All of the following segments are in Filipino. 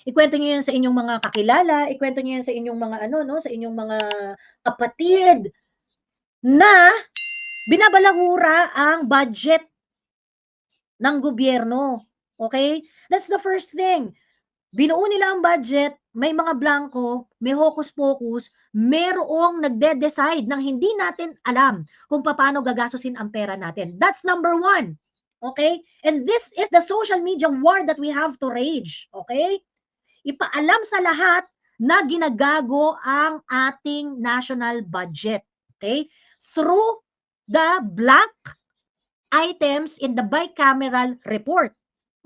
Ikwento niyo 'yan sa inyong mga kakilala, ikwento niyo 'yan sa inyong mga ano 'no, sa inyong mga kapatid na binabalahura ang budget ng gobyerno, okay? That's the first thing. Binuo nila ang budget, may mga blanco, may hocus-pocus, merong nagde-decide ng hindi natin alam kung paano gagastusin ang pera natin. That's number one. Okay? And this is the social media war that we have to rage. Okay? Ipaalam sa lahat na ginagago ang ating national budget. Okay? Through the blank items in the bicameral report.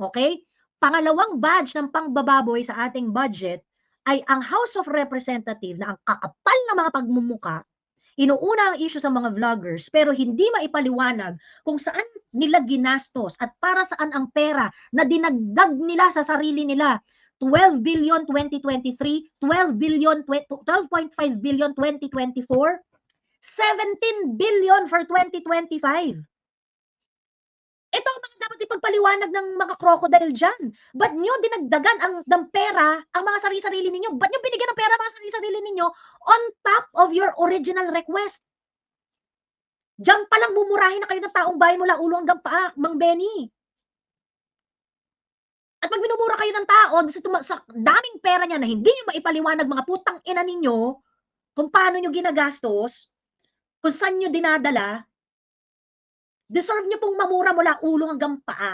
Okay? Pangalawang badge ng pangbababoy sa ating budget ay ang House of Representatives na ang kakapal na mga pagmumuka, inuuna ang issue sa mga vloggers pero hindi maipaliwanag kung saan nila ginastos at para saan ang pera na dinagdag nila sa sarili nila. 12 billion 2023, 12 billion 12.5 billion 2024, 17 billion for 2025. Ito ang mga dapat ipagpaliwanag ng mga crocodile dyan. Ba't nyo dinagdagan ng pera ang mga sarili-sarili ninyo? Ba't nyo binigyan ng pera ang mga sarili-sarili ninyo on top of your original request? Diyan pa lang mumurahin na kayo ng taong bayan mula ulo hanggang paa, Mang Benny. At pag minumura kayo ng tao sa daming pera niya na hindi nyo maipaliwanag mga putang ina ninyo kung paano nyo ginagastos, kung saan nyo dinadala, deserve nyo pong mamura mula ulo hanggang paa.